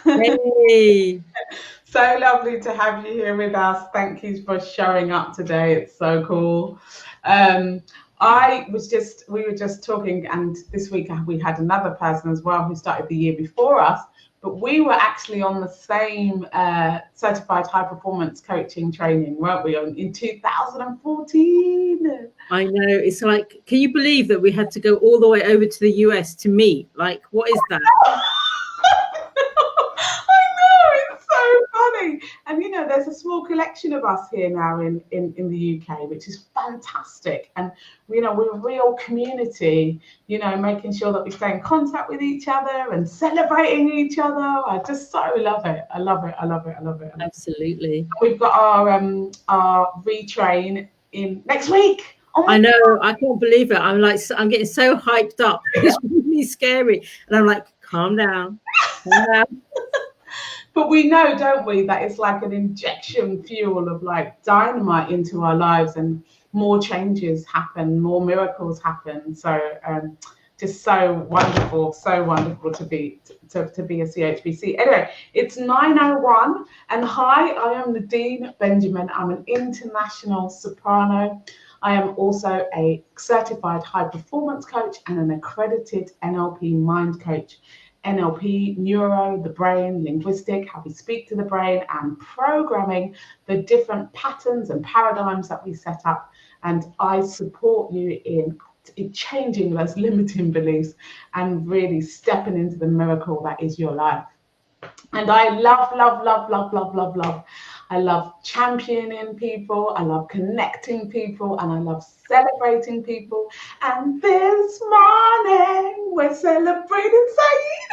Hey. So lovely to have you here with us. Thank you for showing up today. It's so cool. Um, we were just talking, and this week we had another person as well who started the year before us, but we were actually on the same certified high performance coaching training, weren't we, in 2014? I know. It's like, can you believe that we had to go all the way over to the US to meet? Like, what is that? I know, it's so funny. And there's a small collection of us here now in the UK, which is fantastic. And we're a real community, making sure that we stay in contact with each other and celebrating each other. I just so love it. I love it. I love it. I love it. Absolutely. We've got our retrain in next week. Oh I know. I can't believe it. I'm getting so hyped up. It's really scary. And I'm like, calm down. Calm down. But we know, don't we, that it's like an injection fuel of like dynamite into our lives, and more changes happen, more miracles happen. So just so wonderful to be to be a CHBC. Anyway, it's 9:01, and hi, I am Nadine Benjamin. I'm an international soprano. I am also a certified high performance coach and an accredited NLP mind coach. NLP, neuro, the brain, linguistic, how we speak to the brain, and programming, the different patterns and paradigms that we set up. And I support you in changing those limiting beliefs and really stepping into the miracle that is your life. And I love, love, love, love, love, love, love. I love championing people. I love connecting people, and I love celebrating people. And this morning we're celebrating Saiyyidah.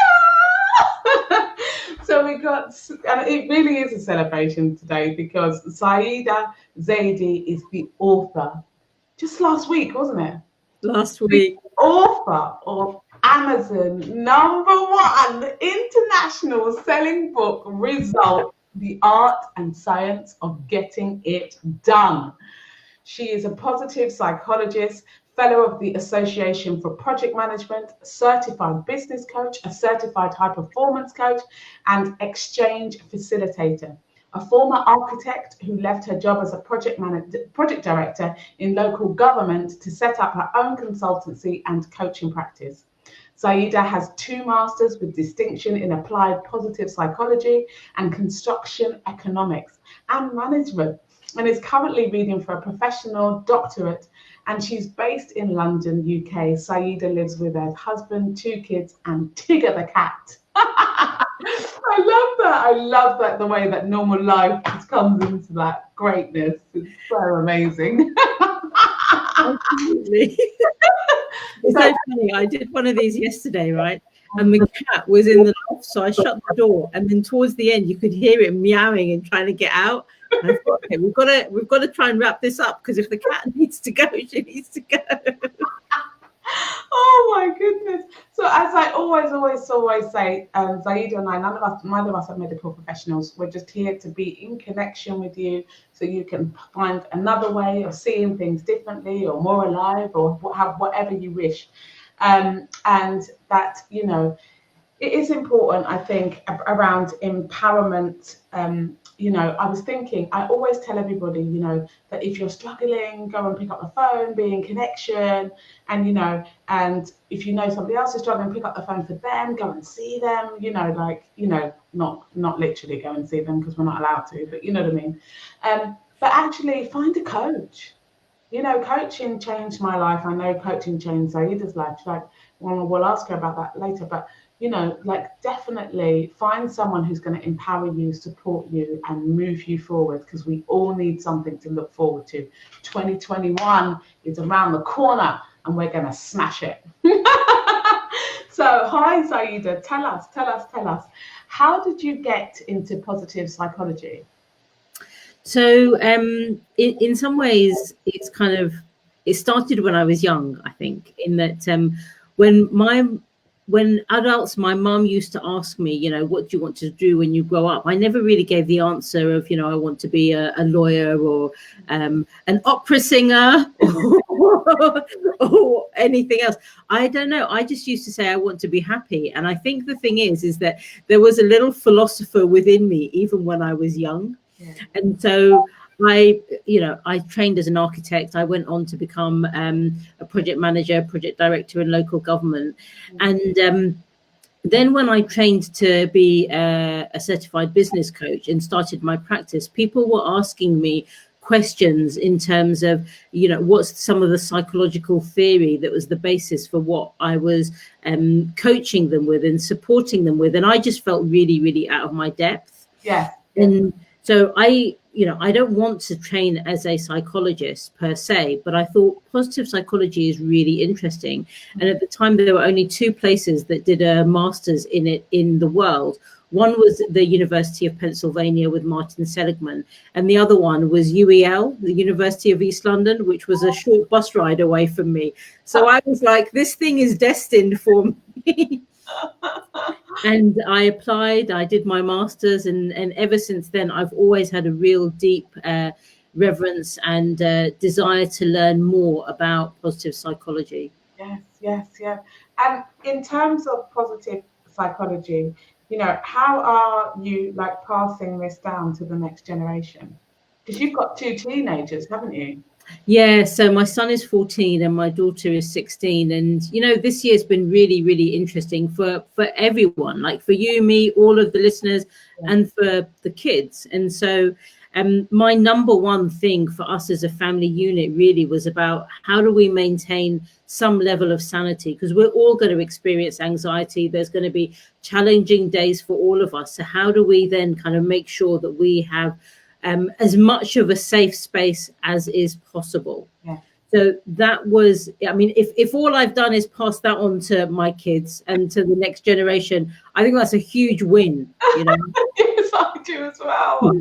So and it really is a celebration today because Saiyyidah Zaidi is the author. Just last week, wasn't it? Last week. The author of Amazon #1 international selling book, Result: The Art and Science of Getting It Done. She is a positive psychologist, fellow of the Association for Project Management, certified business coach, a certified high performance coach, and exchange facilitator. A former architect who left her job as a project director in local government to set up her own consultancy and coaching practice. Saiyyidah has 2 masters with distinction in applied positive psychology and construction economics and management, and is currently reading for a professional doctorate. And she's based in London, UK. Saiyyidah lives with her husband, 2 kids, and Tigger the cat. I love that. I love that, the way that normal life just comes into that greatness. It's so amazing. Absolutely. It's so funny. I did one of these yesterday, right? And the cat was in the loft, so I shut the door. And then towards the end, you could hear it meowing and trying to get out. And I thought, okay, we've got to try and wrap this up, because if the cat needs to go, she needs to go. Oh my goodness. So as I always say, Zaida and I, neither of us are medical professionals. We're just here to be in connection with you, so you can find another way of seeing things differently or more alive, or whatever you wish. And that, it is important, I think, around empowerment. I was thinking, I always tell everybody, that if you're struggling, go and pick up the phone, be in connection. And, and if you know somebody else is struggling, pick up the phone for them, go and see them, not literally go and see them because we're not allowed to, but you know what I mean? But actually find a coach. Coaching changed my life. I know coaching changed Saiyyidah's life. We'll ask her about that later, but definitely find someone who's going to empower you, support you, and move you forward, because we all need something to look forward to. 2021 is around the corner, and we're going to smash it. So, hi, Saiyyidah, tell us, how did you get into positive psychology? So, in some ways, it started when I was young, I think, in that when adults, my mum used to ask me, what do you want to do when you grow up? I never really gave the answer of, I want to be a lawyer or an opera singer or or anything else. I don't know. I just used to say I want to be happy. And I think the thing is that there was a little philosopher within me, even when I was young. Yeah. And so I trained as an architect. I went on to become a project manager, project director in local government. And then when I trained to be a certified business coach and started my practice, people were asking me questions in terms of, what's some of the psychological theory that was the basis for what I was coaching them with and supporting them with. And I just felt really, really out of my depth. Yeah. And so I don't want to train as a psychologist per se, but I thought positive psychology is really interesting. And at the time, there were only 2 places that did a master's in it in the world. One was the University of Pennsylvania with Martin Seligman, and the other one was UEL, the University of East London, which was a short bus ride away from me. So I was like, this thing is destined for me. And I applied, I did my master's, and ever since then, I've always had a real deep reverence and desire to learn more about positive psychology. Yes. And in terms of positive psychology, how are you passing this down to the next generation? Because you've got 2 teenagers, haven't you? Yeah, so my son is 14 and my daughter is 16. And, this year's been really, really interesting for everyone, like for you, me, all of the listeners, and for the kids. And so my number one thing for us as a family unit really was about how do we maintain some level of sanity, because we're all going to experience anxiety. There's going to be challenging days for all of us. So how do we then kind of make sure that we have as much of a safe space as is possible? Yeah. So that was, if all I've done is pass that on to my kids and to the next generation, I think that's a huge win. Yes, I do as well.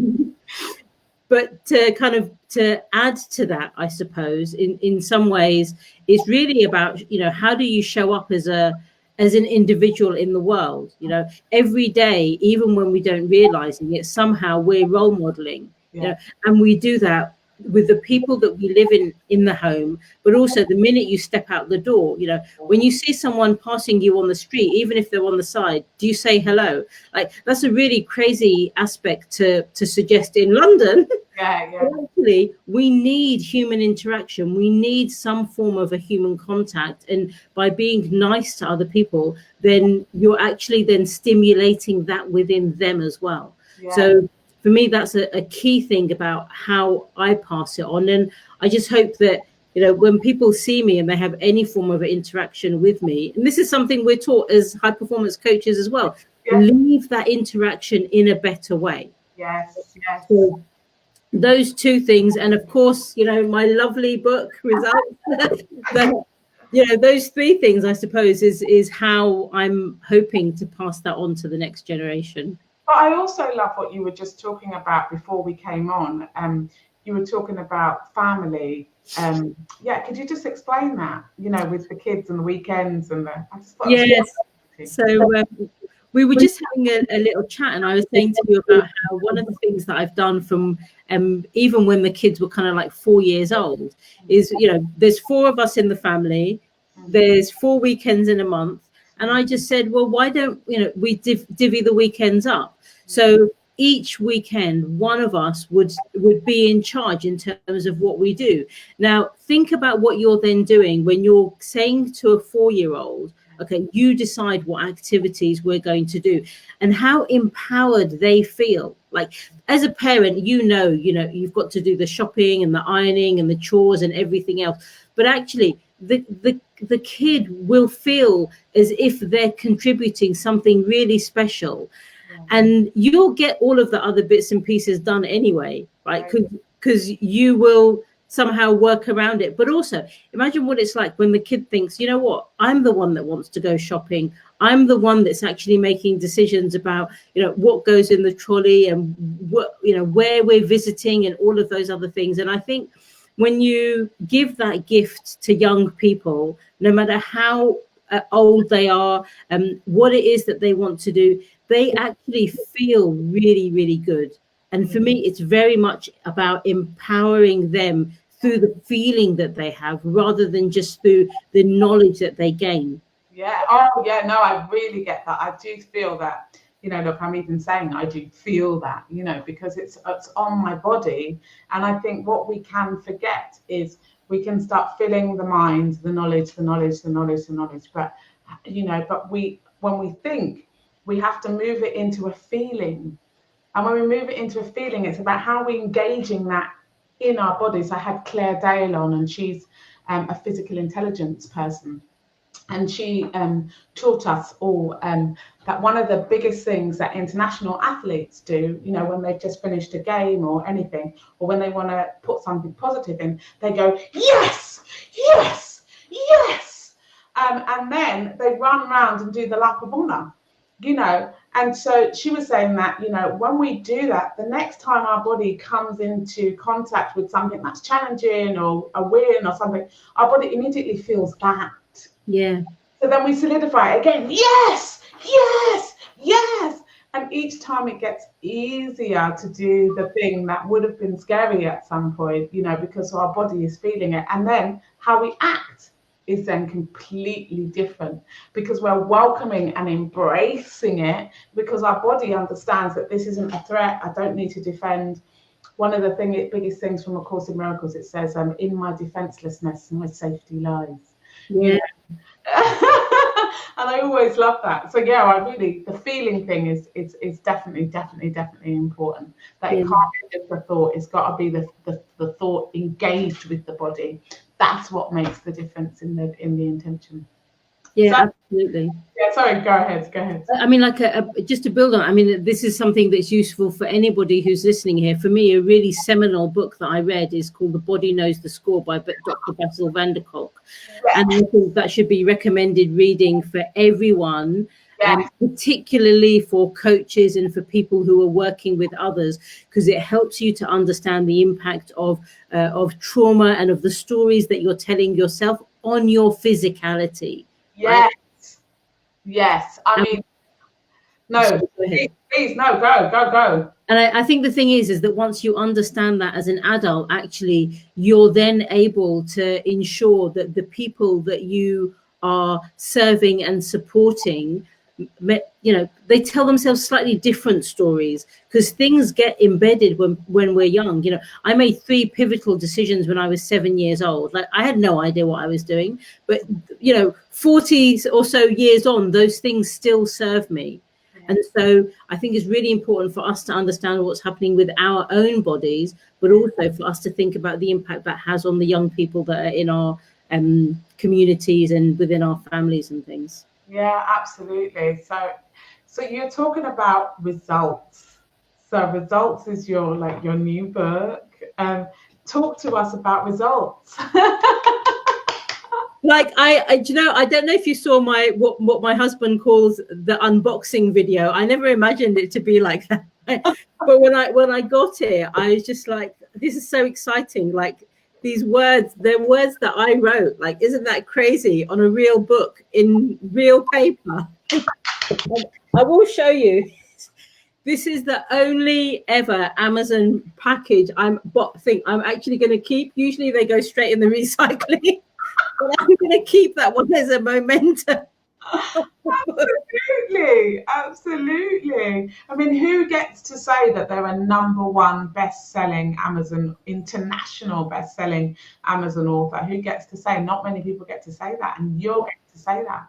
But to add to that, I suppose, in some ways, it's really about, how do you show up as an individual in the world? Every day, even when we don't realize it, somehow we're role modeling, and we do that with the people that we live in the home, but also the minute you step out the door. When you see someone passing you on the street, even if they're on the side, do you say hello? Like, that's a really crazy aspect to suggest in London. Yeah. Actually, we need human interaction. We need some form of a human contact. And by being nice to other people, then you're actually then stimulating that within them as well. Yeah. So for me, that's a key thing about how I pass it on. And I just hope that, when people see me and they have any form of interaction with me, and this is something we're taught as high performance coaches as well, leave that interaction in a better way. Yes. So those 2 things. And of course, my lovely book results, those 3 things, I suppose, is how I'm hoping to pass that on to the next generation. But I also love what you were just talking about before we came on. You were talking about family. Could you just explain that, with the kids and the weekends and the... Yes. So we were just having a little chat, and I was saying to you about how one of the things that I've done from even when the kids were kind of like 4 years old is, there's 4 of us in the family. There's 4 weekends in a month. And I just said, well, why don't we divvy the weekends up? So each weekend, one of us would be in charge in terms of what we do. Now, think about what you're then doing when you're saying to a 4-year-old, okay, you decide what activities we're going to do, and how empowered they feel. Like, as a parent, you've got to do the shopping and the ironing and the chores and everything else. But actually, the kid will feel as if they're contributing something really special. And you'll get all of the other bits and pieces done anyway, right? Because you will somehow work around it. But also, imagine what it's like when the kid thinks, you know what, I'm the one that wants to go shopping. I'm the one that's actually making decisions about, what goes in the trolley and what, where we're visiting and all of those other things. And I think when you give that gift to young people, no matter how old they are and what it is that they want to do, they actually feel really, really good. And for me, it's very much about empowering them through the feeling that they have rather than just through the knowledge that they gain. Yeah. Oh, yeah. No, I really get that. I do feel that, you know, look, I'm even saying I do feel that, you know, because it's on my body. And I think what we can forget is we can start filling the mind, the knowledge. But, you know, when we think, we have to move it into a feeling. And when we move it into a feeling, it's about how we're engaging that in our bodies. I had Claire Dale on, and she's a physical intelligence person. And she taught us all that one of the biggest things that international athletes do, you know, when they've just finished a game or anything, or when they want to put something positive in, they go, yes, yes, yes. And then they run around and do the lap of honor, you know. And so she was saying that, you know, when we do that, the next time our body comes into contact with something that's challenging or a win or something, our body immediately feels that. Yeah. So then we solidify it again. Yes, yes, yes. And each time it gets easier to do the thing that would have been scary at some point, you know, because our body is feeling it. And then how we act is then completely different because we're welcoming and embracing it, because our body understands that this isn't a threat. I don't need to defend. One of the biggest things from A Course in Miracles, it says, in my defenselessness, my safety lies. Yeah. And I always love that. So yeah, the feeling thing is definitely important. That it can't be just the thought, it's got to be the thought engaged with the body. That's what makes the difference in the intention. Yeah, so, absolutely. Yeah, sorry, go ahead. I mean, like, just to build on, I mean, this is something that's useful for anybody who's listening here. For me, a really seminal book that I read is called The Body Knows the Score by Dr. Bessel van der Kolk. Yeah. And I think that should be recommended reading for everyone, particularly for coaches and for people who are working with others, because it helps you to understand the impact of trauma and of the stories that you're telling yourself on your physicality. Yes. Right? Yes. I mean, no, please, no, go. And I think the thing is that once you understand that as an adult, actually, you're then able to ensure that the people that you are serving and supporting, you know, they tell themselves slightly different stories, because things get embedded when we're young. You know, I made 3 pivotal decisions when I was 7 years old. Like, I had no idea what I was doing, but, you know, 40 or so years on, those things still serve me. And so I think it's really important for us to understand what's happening with our own bodies, but also for us to think about the impact that has on the young people that are in our communities and within our families and things. Yeah, absolutely. So you're talking about results. So results is your new book. Talk to us about results. Like, you know, I don't know if you saw what my husband calls the unboxing video. I never imagined it to be like that. But when I got it, I was just like, this is so exciting. Like, these words, they're words that I wrote. Like, isn't that crazy? On a real book in real paper. I will show you. This is the only ever Amazon package I'm actually going to keep. Usually they go straight in the recycling. But I'm going to keep that one as a memento. Absolutely. I mean, who gets to say that they're a #1 best-selling international best-selling Amazon author? Who gets to say? Not many people get to say that, and you're getting to say that.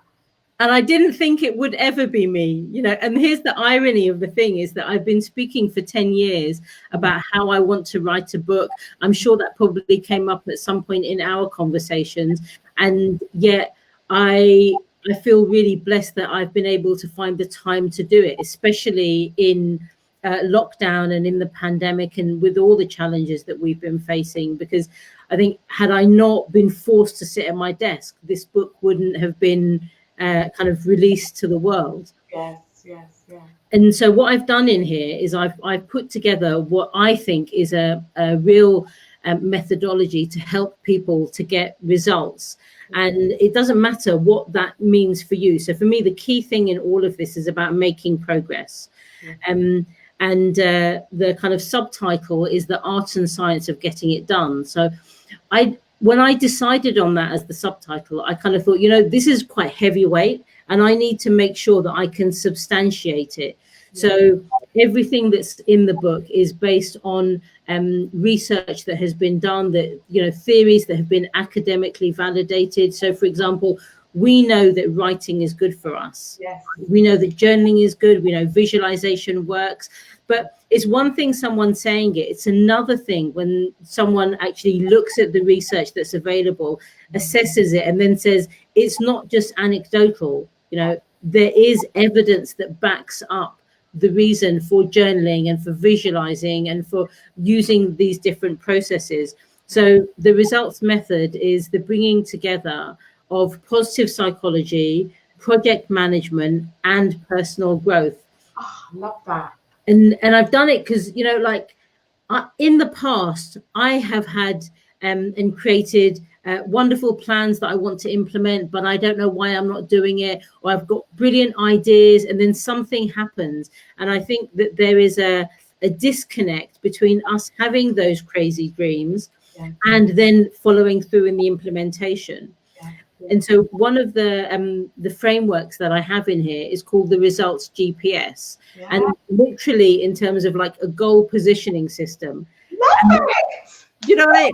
And I didn't think it would ever be me, you know. And here's the irony of the thing is that I've been speaking for 10 years about how I want to write a book. I'm sure that probably came up at some point in our conversations. And yet I feel really blessed that I've been able to find the time to do it, especially in lockdown and in the pandemic and with all the challenges that we've been facing. Because I think had I not been forced to sit at my desk, this book wouldn't have been kind of released to the world. Yes. And so what I've done in here is I've put together what I think is a real methodology to help people to get results. And it doesn't matter what that means for you. So for me, the key thing in all of this is about making progress. And the kind of subtitle is the art and science of getting it done. So when I decided on that as the subtitle, I kind of thought, this is quite heavyweight, and I need to make sure that I can substantiate it. So everything that's in the book is based on research that has been done, that theories that have been academically validated. So, for example, we know that writing is good for us. Yes. We know that journaling is good. We know visualization works. But it's one thing someone saying it. It's another thing when someone actually looks at the research that's available, assesses it, and then says it's not just anecdotal. There is evidence that backs up the reason for journaling and for visualizing and for using these different processes. So the results method is the bringing together of positive psychology, project management, and personal growth. Oh, I love that. And I've done it because, in the past, I have had and created wonderful plans that I want to implement, but I don't know why I'm not doing it, or I've got brilliant ideas and then something happens. And I think that there is a disconnect between us having those crazy dreams and then following through in the implementation. And so one of the frameworks that I have in here is called the results GPS, and literally in terms of like a goal positioning system. Right?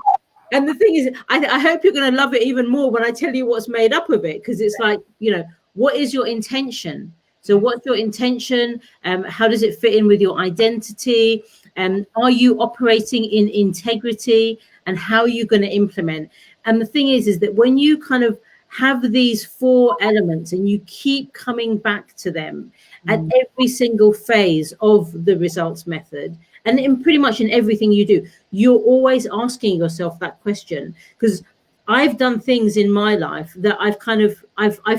And the thing is, I hope you're going to love it even more when I tell you what's made up of it, because it's like, what is your intention? So what's your intention? How does it fit in with your identity? Are you operating in integrity? And how are you going to implement? And the thing is that when you kind of have these 4 elements and you keep coming back to them at every single phase of the results method, and in pretty much in everything you do, you're always asking yourself that question. Because I've done things in my life that I've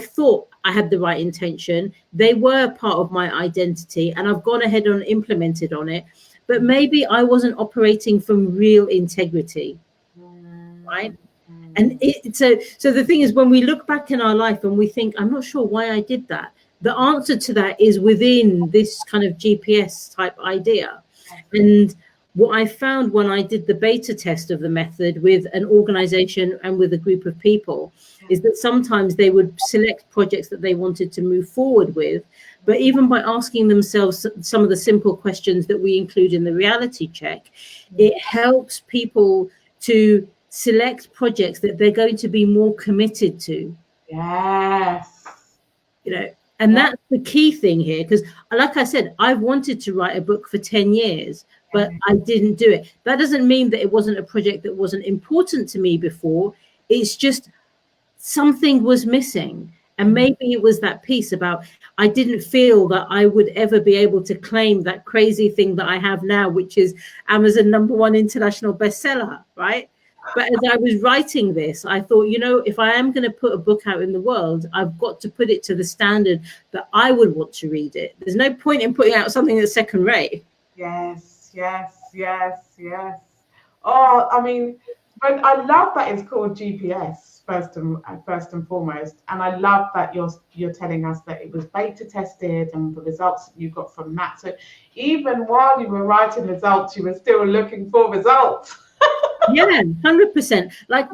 thought I had the right intention. They were part of my identity, and I've gone ahead and implemented on it. But maybe I wasn't operating from real integrity, right? And so the thing is, when we look back in our life and we think, I'm not sure why I did that, the answer to that is within this kind of GPS type idea. And what I found when I did the beta test of the method with an organization and with a group of people is that sometimes they would select projects that they wanted to move forward with. But even by asking themselves some of the simple questions that we include in the reality check, it helps people to select projects that they're going to be more committed to. Yes. And that's the key thing here, because like I said, I've wanted to write a book for 10 years, but I didn't do it. That doesn't mean that it wasn't a project that wasn't important to me before. It's just something was missing. And maybe it was that piece about I didn't feel that I would ever be able to claim that crazy thing that I have now, which is Amazon #1 international bestseller, right? But as I was writing this, I thought, if I am going to put a book out in the world, I've got to put it to the standard that I would want to read it. There's no point in putting out something that's second rate. Yes. Oh, I mean, but I love that it's called GPS first and foremost, and I love that you're telling us that it was beta tested and the results that you got from that. So even while you were writing results, you were still looking for results. Yeah, 100%. Like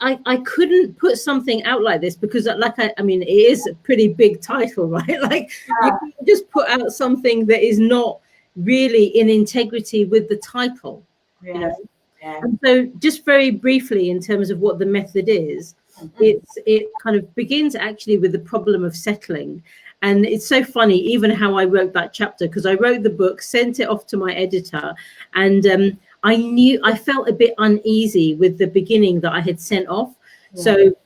I couldn't put something out like this because I mean, it is a pretty big title, right? Like you can't just put out something that is not really in integrity with the title. Yeah. And so just very briefly, in terms of what the method is, it kind of begins actually with the problem of settling. And it's so funny, even how I wrote that chapter, because I wrote the book, sent it off to my editor, and I felt a bit uneasy with the beginning that I had sent off. So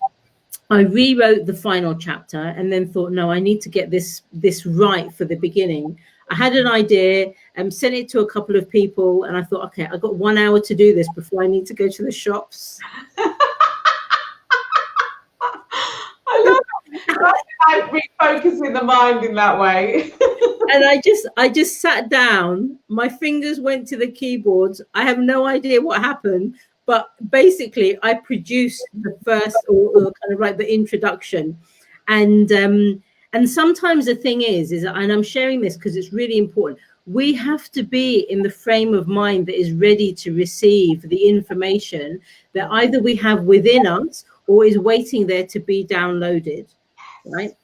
I rewrote the final chapter and then thought, no, I need to get this right for the beginning. I had an idea and sent it to a couple of people, and I thought, okay, I've got 1 hour to do this before I need to go to the shops. I love it. Like refocusing the mind in that way. And I just sat down, my fingers went to the keyboards. I have no idea what happened, but basically I produced the first or kind of like the introduction. And And sometimes the thing is, and I'm sharing this because it's really important, we have to be in the frame of mind that is ready to receive the information that either we have within us or is waiting there to be downloaded, right?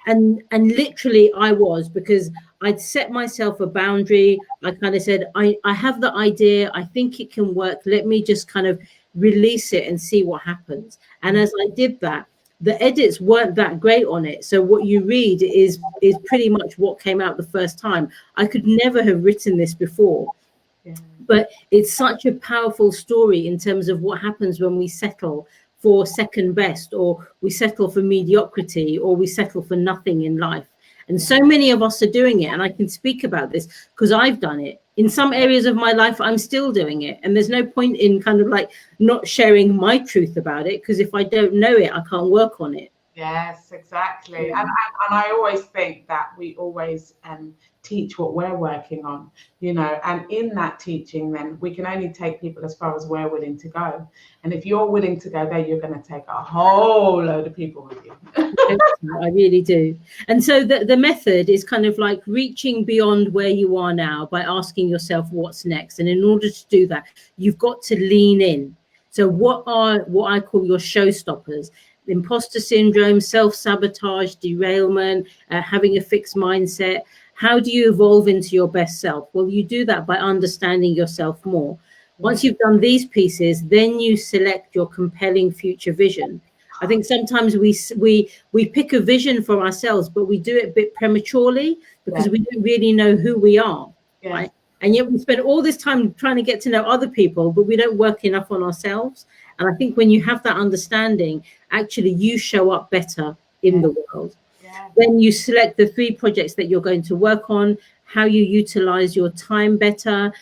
And literally I was, because I'd set myself a boundary. I kind of said, I have the idea, I think it can work, let me just kind of release it and see what happens. And as I did that, the edits weren't that great on it. So what you read is pretty much what came out the first time. I could never have written this before. Yeah. But it's such a powerful story in terms of what happens when we settle for second best, or we settle for mediocrity, or we settle for nothing in life. And so many of us are doing it. And I can speak about this because I've done it. In some areas of my life, I'm still doing it. And there's no point in kind of like not sharing my truth about it, because if I don't know it, I can't work on it. Yes, exactly. Yeah. And I always think that we always teach what we're working on, and in that teaching, then we can only take people as far as we're willing to go. And if you're willing to go there, you're going to take a whole load of people with you. I really do. And so the method is kind of like reaching beyond where you are now by asking yourself what's next. And in order to do that, you've got to lean in. So what I call your showstoppers? Imposter syndrome, self-sabotage, derailment, having a fixed mindset. How do you evolve into your best self? Well, you do that by understanding yourself more. Once you've done these pieces, then you select your compelling future vision. I think sometimes we pick a vision for ourselves, but we do it a bit prematurely because we don't really know who we are, right? And yet we spend all this time trying to get to know other people, but we don't work enough on ourselves. And I think when you have that understanding, actually you show up better in the world. Then you select the 3 projects that you're going to work on, how you utilize your time better,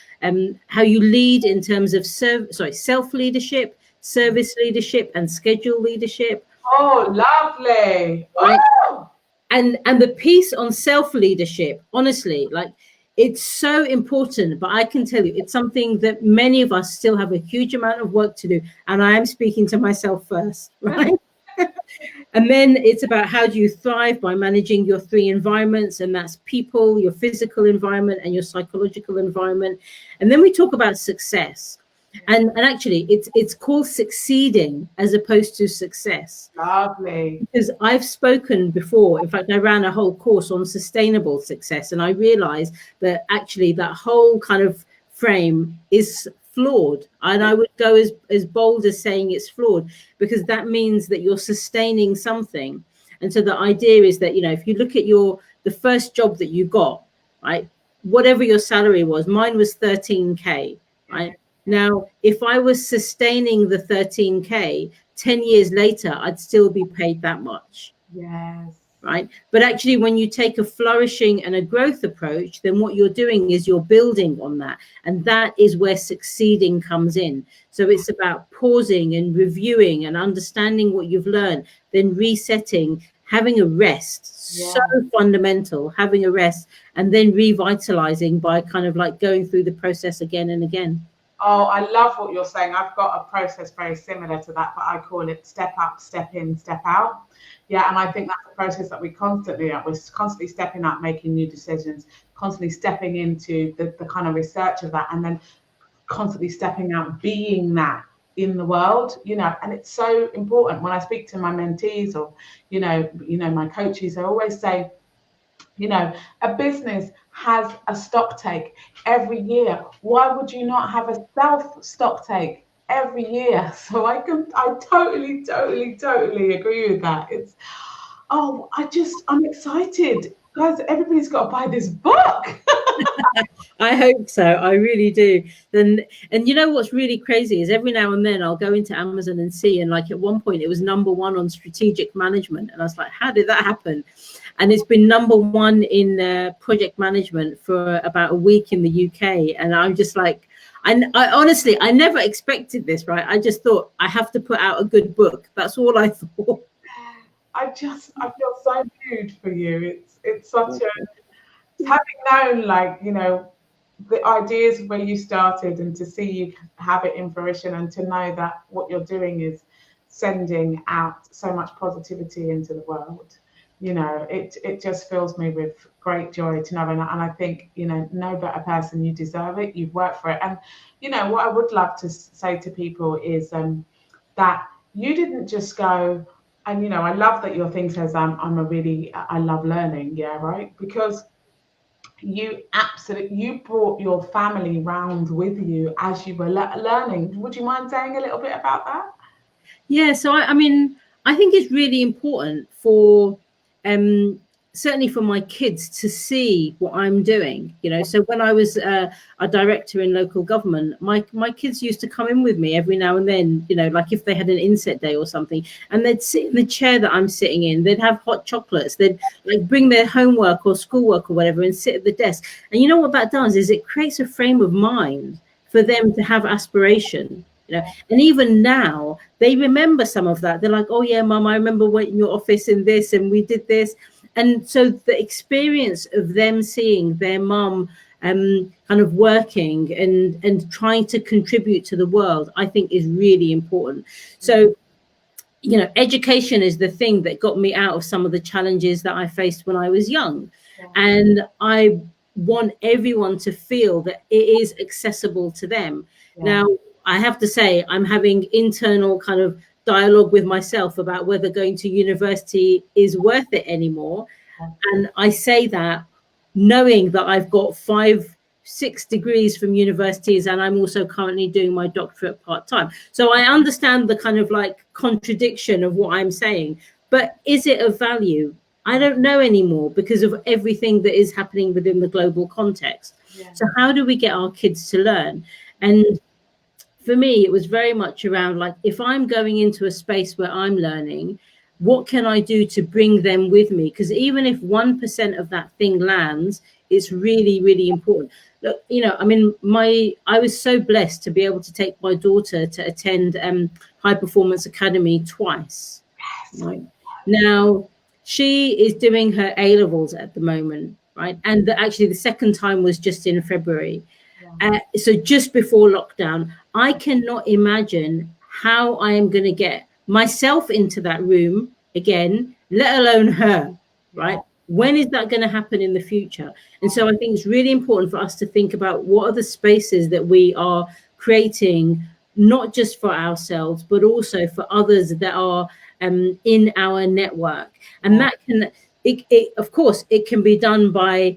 how you lead in terms of self-leadership, service leadership, and schedule leadership. Oh, lovely. Right? Oh. And the piece on self-leadership, honestly, like, it's so important, but I can tell you, it's something that many of us still have a huge amount of work to do. And I am speaking to myself first, right? And then it's about how do you thrive by managing your 3 environments, and that's people, your physical environment, and your psychological environment. And then we talk about success. And actually, it's called succeeding as opposed to success. Lovely. Because I've spoken before. In fact, I ran a whole course on sustainable success, and I realized that actually that whole kind of frame is flawed. And I would go as bold as saying it's flawed, because that means that you're sustaining something. And so the idea is that, if you look at the first job that you got, right, whatever your salary was, mine was 13K, right? Now, if I was sustaining the 13K, 10 years later, I'd still be paid that much. Yes. Right. But actually, when you take a flourishing and a growth approach, then what you're doing is you're building on that. And that is where succeeding comes in. So it's about pausing and reviewing and understanding what you've learned, then resetting, having a rest. Yeah. So fundamental, having a rest, and then revitalizing by kind of like going through the process again and again. Oh, I love what you're saying. I've got a process very similar to that, but I call it step up, step in, step out. Yeah, and I think that's a process that we're constantly stepping up, making new decisions, constantly stepping into the kind of research of that, and then constantly stepping out, being that in the world, and it's so important. When I speak to my mentees or, my coaches, I always say, a business has a stock take every year. Why would you not have a self stock take every year? So I totally agree with that. I'm excited. Guys, everybody's got to buy this book. I hope so. I really do. And you know what's really crazy is every now and then I'll go into Amazon and see, and like at one point it was #1 on strategic management. And I was like, how did that happen? And it's been #1 in project management for about a week in the UK. And I'm just like, I honestly, I never expected this, right? I just thought I have to put out a good book. That's all I thought. I feel so moved for you. It's such a, having known, like, the ideas where you started, and to see you have it in fruition, and to know that what you're doing is sending out so much positivity into the world. you know, it just fills me with great joy to know. And I think, you know, no better person. You deserve it. You've worked for it. And, you know, what I would love to say to people is that you didn't just go, and, you know, I love that your thing says, I love learning. Yeah, right. Because you brought your family round with you as you were learning. Would you mind saying a little bit about that? Yeah, so I mean, I think it's really important for certainly for my kids to see what I'm doing. You know, so when I was a director in local government, my kids used to come in with me every now and then. You know, like if they had an inset day or something, and they'd sit in the chair that I'm sitting in. They'd have hot chocolates. They'd like bring their homework or schoolwork or whatever and sit at the desk. And you know what that does is it creates a frame of mind for them to have aspiration. You know, and even now they remember some of that. They're like, oh yeah, Mum, I remember in your office in this, and we did this. And so the experience of them seeing their mum kind of working and trying to contribute to the world, I think is really important. So, you know, education is the thing that got me out of some of the challenges that I faced when I was young. And I want everyone to feel that it is accessible to them. Now, I have to say, I'm having internal kind of dialogue with myself about whether going to university is worth it anymore. And I say that knowing that I've got 5-6 degrees from universities, and I'm also currently doing my doctorate part-time. So I understand the kind of like contradiction of what I'm saying, but is it of value? I don't know anymore because of everything that is happening within the global context. So how do we get our kids to learn? And for me, it was very much around like, if I'm going into a space where I'm learning, what can I do to bring them with me? Because even if 1% of that thing lands, it's really, really important. Look, you know, I mean, I was so blessed to be able to take my daughter to attend High Performance Academy twice. Right? Now, she is doing her A-levels at the moment, right? And actually the second time was just in February. So just before lockdown. I cannot imagine how I am going to get myself into that room again, let alone her, right? When is that going to happen in the future? And so I think it's really important for us to think about what are the spaces that we are creating, not just for ourselves, but also for others that are in our network. And that can, of course, it can be done by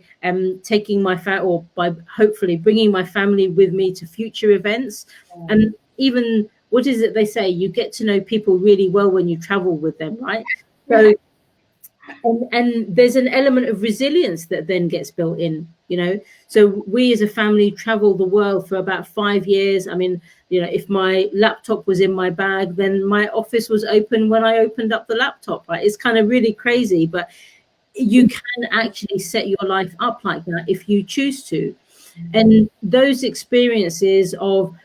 taking my or by hopefully bringing my family with me to future events. And even, what is it they say? You get to know people really well when you travel with them, right? So, and there's an element of resilience that then gets built in, you know. So we as a family travel the world for about 5 years. I mean, you know, if my laptop was in my bag, then my office was open when I opened up the laptop, right? It's kind of really crazy, but you can actually set your life up like that if you choose to. And those experiences of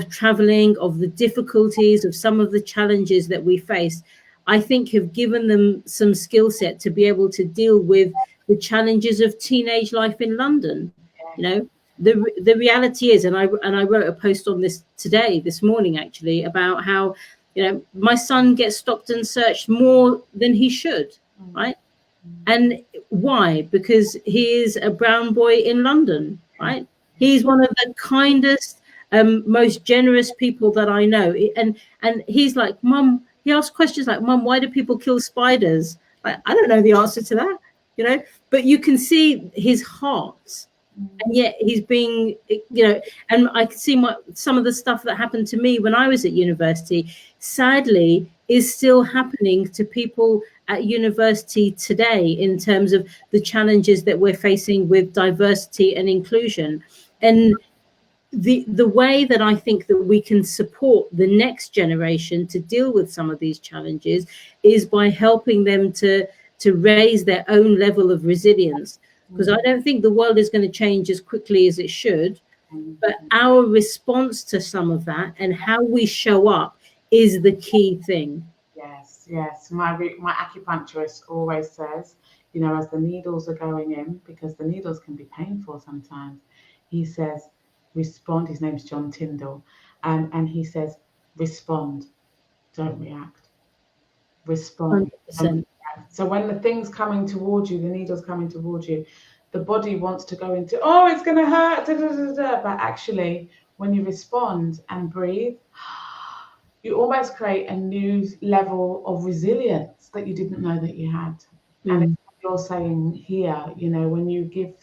traveling, of the difficulties, of some of the challenges that we face, I think have given them some skill set to be able to deal with the challenges of teenage life in London. You know, the reality is, and I wrote a post on this this morning actually, about how, you know, my son gets stopped and searched more than he should, right? And why? Because he is a brown boy in London, right? He's one of the kindest, most generous people that I know. And he's like, Mum, he asks questions like, Mum, why do people kill spiders? Like, I don't know the answer to that, you know, but you can see his heart. And yet he's being, you know, and I can see some of the stuff that happened to me when I was at university, sadly, is still happening to people at university today in terms of the challenges that we're facing with diversity and inclusion. And the way that I think that we can support the next generation to deal with some of these challenges is by helping them to raise their own level of resilience. Because I don't think the world is going to change as quickly as it should, but our response to some of that and how we show up is the key thing. Yes. My acupuncturist always says, you know, as the needles are going in, because the needles can be painful sometimes, he says, respond. His name's John Tyndall. And he says, respond, don't react. Respond, don't react. So when the thing's coming towards you, the needle's coming towards you, the body wants to go into, oh, it's going to hurt, da, da, da, da. But actually, when you respond and breathe, you almost create a new level of resilience that you didn't know that you had. And it's what you're saying here, you know, when you give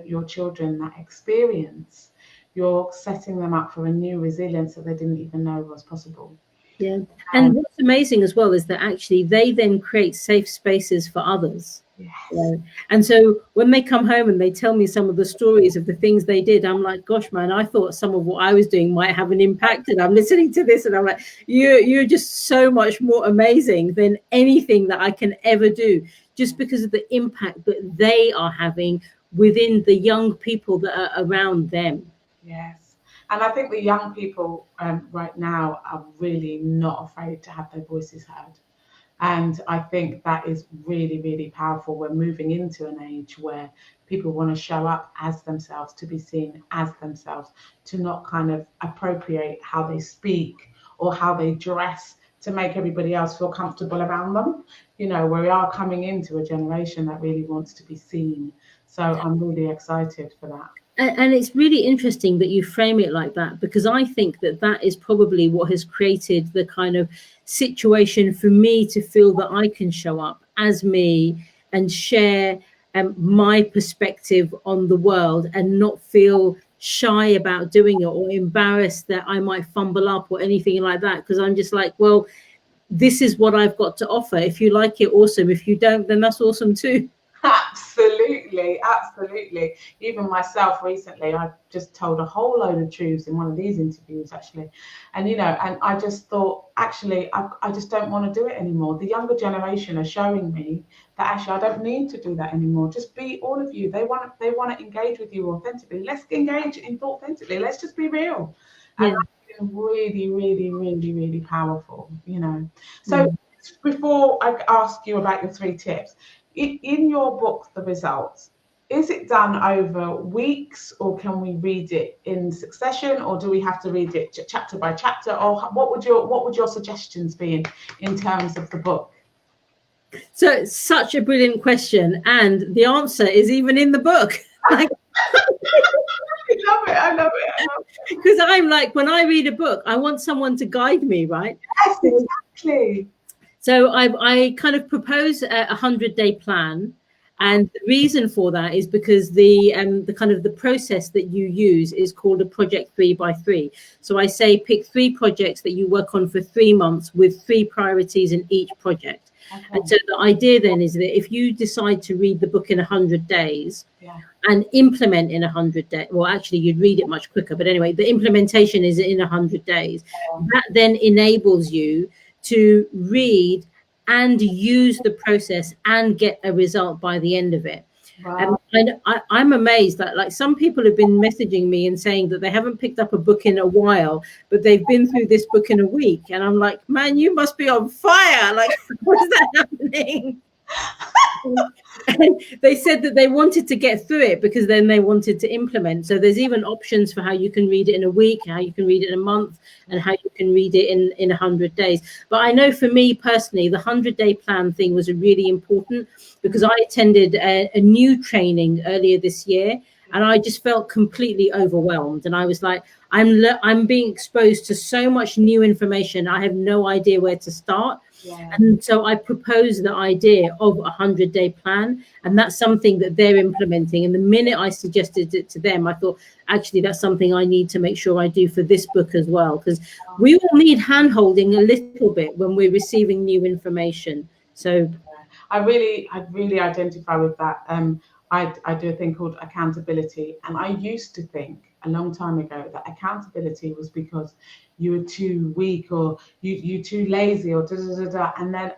your children that experience, you're setting them up for a new resilience that they didn't even know was possible. Yeah. And what's amazing as well is that actually they then create safe spaces for others. Yes. And so when they come home and they tell me some of the stories of the things they did, I'm like, gosh, man, I thought some of what I was doing might have an impact. And I'm listening to this and I'm like, you're just so much more amazing than anything that I can ever do, just because of the impact that they are having within the young people that are around them. Yes. And I think the young people right now are really not afraid to have their voices heard. And I think that is really, really powerful. We're moving into an age where people want to show up as themselves, to be seen as themselves, to not kind of appropriate how they speak or how they dress to make everybody else feel comfortable around them. You know, we are coming into a generation that really wants to be seen. So I'm really excited for that. And it's really interesting that you frame it like that, because I think that that is probably what has created the kind of situation for me to feel that I can show up as me and share my perspective on the world and not feel shy about doing it or embarrassed that I might fumble up or anything like that. Because I'm just like, well, this is what I've got to offer. If you like it, awesome. If you don't, then that's awesome too. Absolutely, absolutely. Even myself recently, I just told a whole load of truths in one of these interviews, actually. And, you know, and I just thought, actually, I just don't want to do it anymore. The younger generation are showing me that actually I don't need to do that anymore. Just be all of you. They want to engage with you authentically. Let's engage authentically. Let's just be real. And that's been really, really, really, really powerful, you know. So before I ask you about your 3 tips, in your book, The Results, is it done over weeks, or can we read it in succession, or do we have to read it chapter by chapter, or what would your suggestions be in terms of the book? So it's such a brilliant question, and the answer is even in the book. Like, I love it. Because I'm like, when I read a book, I want someone to guide me, right? Yes, exactly. So I kind of propose a 100-day plan, and the reason for that is because the kind of the process that you use is called a project 3x3. So I say pick 3 projects that you work on for 3 months with 3 priorities in each project. Okay. And so the idea then is that if you decide to read the book in 100 days and implement in 100 days, well, actually you'd read it much quicker, but anyway, the implementation is in 100 days. That then enables you to read and use the process and get a result by the end of it. Wow. And I'm amazed that, like, some people have been messaging me and saying that they haven't picked up a book in a while, but they've been through this book in a week. And I'm like, man, you must be on fire. Like, what is that happening? And they said that they wanted to get through it because then they wanted to implement. So there's even options for how you can read it in a week, how you can read it in a month, and how you can read it in 100 days. But I know for me personally, the 100-day plan thing was really important because I attended a new training earlier this year, and I just felt completely overwhelmed. And I was like, I'm being exposed to so much new information. I have no idea where to start. Yeah. And so I proposed the idea of a 100-day plan, and that's something that they're implementing. And the minute I suggested it to them, I thought, actually, that's something I need to make sure I do for this book as well, because we all need hand-holding a little bit when we're receiving new information. So I really identify with that. I do a thing called accountability, and I used to think a long time ago that accountability was because you were too weak or you too lazy or da da da da. And then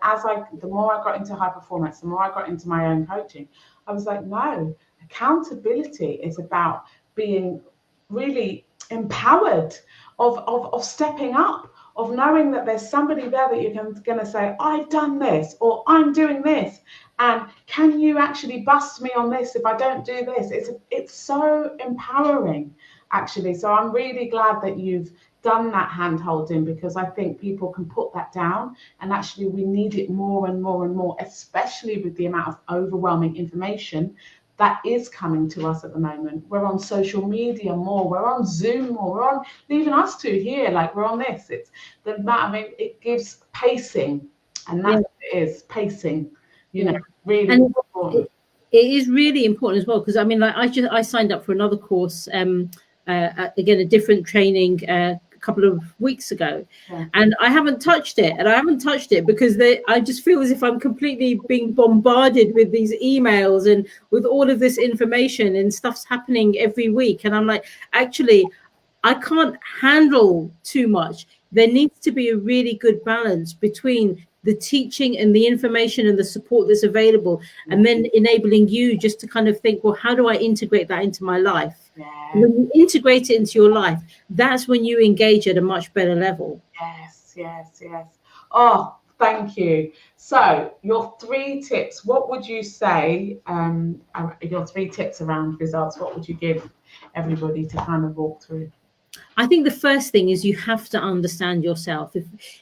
the more I got into high performance, the more I got into my own coaching, I was like, no, accountability is about being really empowered, of stepping up, of knowing that there's somebody there that you're going to say, I've done this, or I'm doing this, and can you actually bust me on this if I don't do this? It's so empowering, actually. So I'm really glad that you've done that hand holding, because I think people can put that down, and actually we need it more and more and more, especially with the amount of overwhelming information that is coming to us at the moment. We're on social media more, we're on Zoom more, we're on, even us two here, like we're on this. It's the amount, I mean, it gives pacing, and that's what it is, pacing, you know, really important. It is really important as well, because I mean, like I signed up for another course, again, a different training a couple of weeks ago, and I haven't touched it, because I just feel as if I'm completely being bombarded with these emails and with all of this information, and stuff's happening every week, and I'm like, actually, I can't handle too much. There needs to be a really good balance between the teaching and the information and the support that's available, and then enabling you just to kind of think, well, how do I integrate that into my life? When you integrate it into your life, that's when you engage at a much better level. Yes. Oh, thank you. So your 3 tips, what would you say, your 3 tips around results, what would you give everybody to kind of walk through? I think the first thing is you have to understand yourself.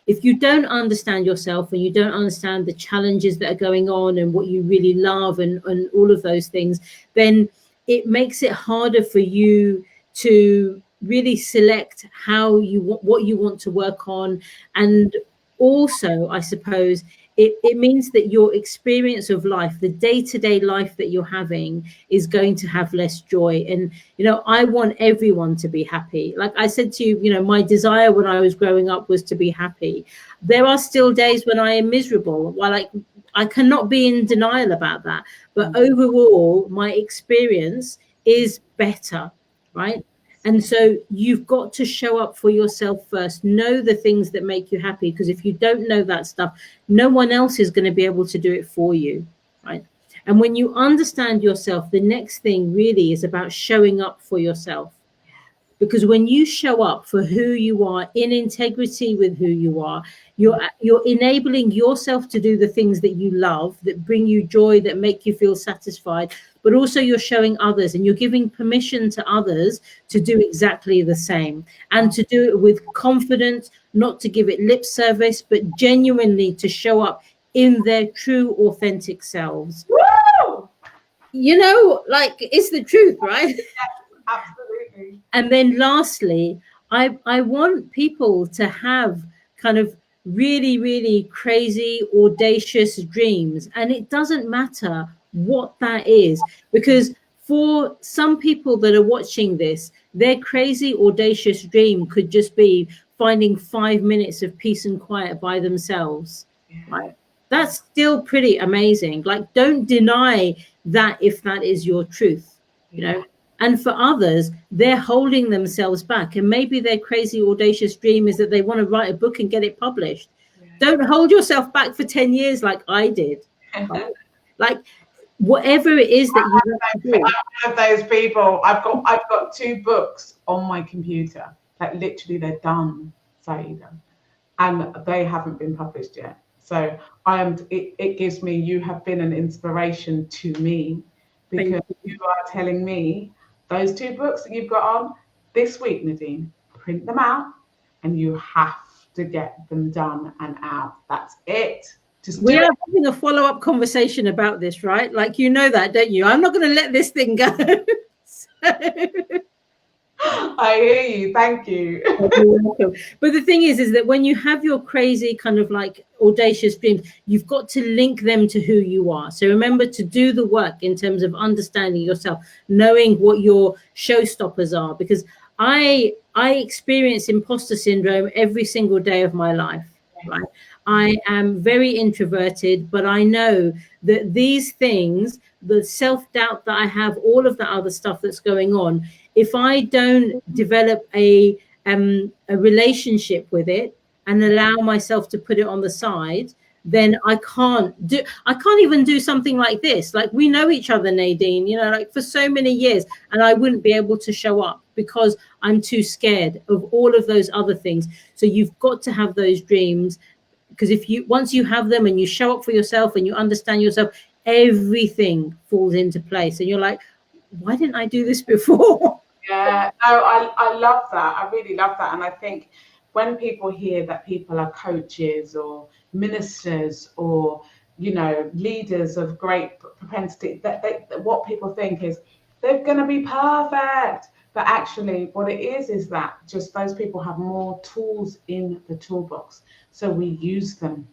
If you don't understand yourself, and you don't understand the challenges that are going on and what you really love and all of those things, then it makes it harder for you to really select what you want to work on. And also, I suppose, it means that your experience of life, the day-to-day life that you're having, is going to have less joy. And, you know, I want everyone to be happy. Like I said to you, you know, my desire when I was growing up was to be happy. There are still days when I am miserable. Well, I cannot be in denial about that. But overall, my experience is better, right? And so you've got to show up for yourself first. Know the things that make you happy, because if you don't know that stuff, no one else is going to be able to do it for you, right? And when you understand yourself, the next thing really is about showing up for yourself. Because when you show up for who you are, in integrity with who you are, you're enabling yourself to do the things that you love, that bring you joy, that make you feel satisfied, but also you're showing others, and you're giving permission to others to do exactly the same, and to do it with confidence, not to give it lip service, but genuinely to show up in their true, authentic selves. Woo! You know, like, it's the truth, right? Yes, absolutely. And then lastly, I want people to have kind of really, really crazy, audacious dreams. And it doesn't matter what that is, because for some people that are watching this, their crazy, audacious dream could just be finding 5 minutes of peace and quiet by themselves. Right? That's still pretty amazing. Like, don't deny that if that is your truth, you know. And for others, they're holding themselves back. And maybe their crazy, audacious dream is that they want to write a book and get it published. Don't hold yourself back for 10 years like I did. Right? Like, whatever it is that you want to do. I'm one of those people. I've got 2 books on my computer. Like, literally, they're done, Saiyyidah, and they haven't been published yet. So it gives me, you have been an inspiration to me, because you are telling me those 2 books that you've got on this week, Nadine, print them out, and you have to get them done and out. That's it. We are having a follow-up conversation about this, right? Like, you know that, don't you? I'm not going to let this thing go. I hear you. Thank you. But the thing is that when you have your crazy kind of like audacious dreams, you've got to link them to who you are. So remember to do the work in terms of understanding yourself, knowing what your showstoppers are, because I experience imposter syndrome every single day of my life, right? I am very introverted, but I know that these things, the self-doubt that I have, all of the other stuff that's going on, if I don't develop a relationship with it and allow myself to put it on the side, then I can't even do something like this. Like, we know each other, Nadine, you know, like for so many years, and I wouldn't be able to show up because I'm too scared of all of those other things. So you've got to have those dreams, because once you have them and you show up for yourself and you understand yourself, everything falls into place, and you're like, why didn't I do this before? Yeah, no, I love that. I really love that. And I think when people hear that people are coaches or ministers or, leaders of great propensity, that what people think is they're going to be perfect. But actually, what it is that just those people have more tools in the toolbox. So we use them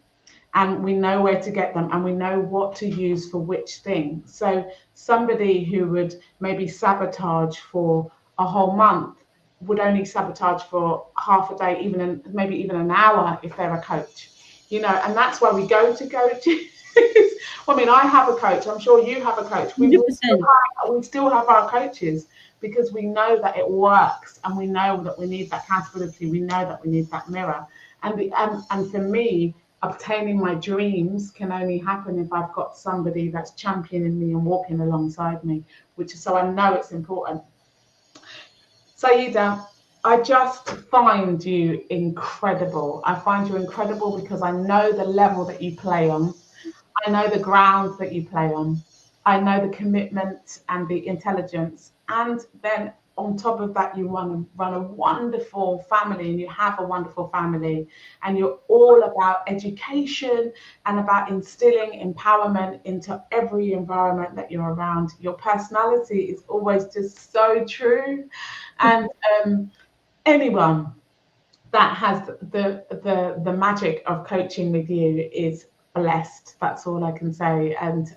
and we know where to get them and we know what to use for which thing. So somebody who would maybe sabotage for a whole month would only sabotage for half a day, maybe even an hour if they're a coach, and that's why we go to coaches. I mean, I have a coach. I'm sure you have a coach. We still have our coaches because we know that it works and we know that we need that accountability. We know that we need that mirror. And for me, obtaining my dreams can only happen if I've got somebody that's championing me and walking alongside me, so I know it's important. Saiyyidah, I just find you incredible. I find you incredible because I know the level that you play on. I know the ground that you play on. I know the commitment and the intelligence. And then on top of that, you run a wonderful family, and you have a wonderful family. And you're all about education and about instilling empowerment into every environment that you're around. Your personality is always just so true. And anyone that has the magic of coaching with you is blessed. That's all I can say. And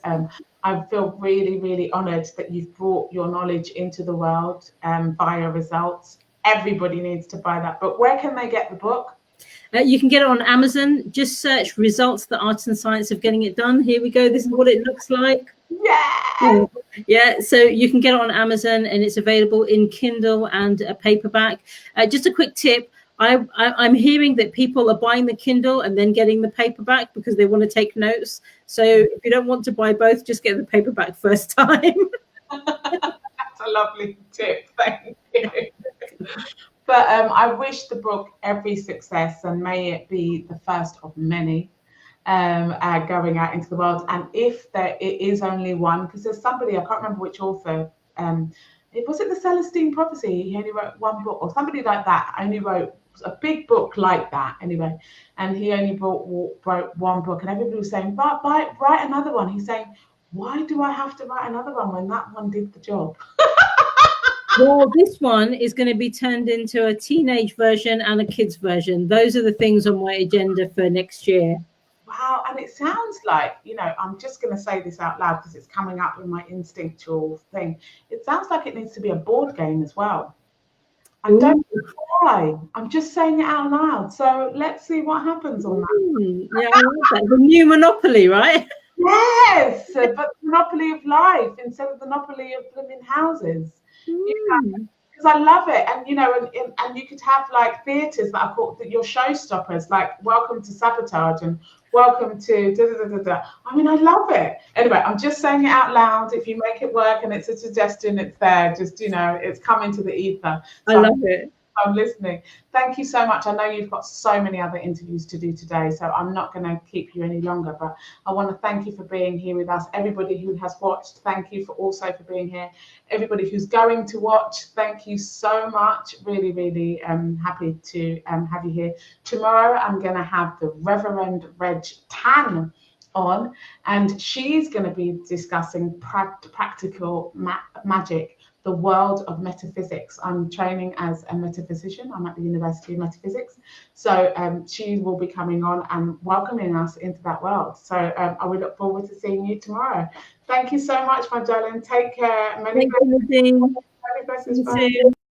I feel really, really honoured that you've brought your knowledge into the world via results. Everybody needs to buy that book. Where can they get the book? You can get it on Amazon. Just search Results, the Art and Science of Getting It Done. Here we go. This is what it looks like. Yeah. So you can get it on Amazon and it's available in Kindle and a paperback. Just a quick tip. I'm hearing that people are buying the Kindle and then getting the paperback because they want to take notes. So if you don't want to buy both, just get the paperback first time. That's a lovely tip. Thank you. But I wish the book every success, and may it be the first of many going out into the world. And if it is only one, because there's somebody, I can't remember which author, was it the Celestine Prophecy? He only wrote one book, or somebody like that only wrote a big book like that anyway, and he only wrote one book, and everybody was saying, write another one. He's saying, why do I have to write another one when that one did the job? Well, this one is going to be turned into a teenage version and a kids version. Those are the things on my agenda for next year. Wow. And it sounds like, I'm just going to say this out loud because it's coming up with my instinctual thing. It sounds like it needs to be a board game as well. I don't know why. I'm just saying it out loud. So let's see what happens on that. Yeah, I love that. The new Monopoly, right? Yes, but Monopoly of life instead of the Monopoly of living houses. Because I love it. And and you could have like theatres that are called your showstoppers, like Welcome to Sabotage and Welcome to da da da da da. I mean, I love it. Anyway, I'm just saying it out loud. If you make it work and it's a suggestion, it's there. Just it's coming to the ether. So I love it. I'm listening. Thank you so much. I know you've got so many other interviews to do today, so I'm not going to keep you any longer, but I want to thank you for being here with us. Everybody who has watched, thank you for being here. Everybody who's going to watch, thank you so much. Really, really happy to have you here. Tomorrow, I'm going to have the Reverend Reg Tan on, and she's going to be discussing practical magic, the world of metaphysics. I'm training as a metaphysician. I'm at the University of Metaphysics. So she will be coming on and welcoming us into that world. So I will look forward to seeing you tomorrow. Thank you so much, my darling. Take care. Many blessings.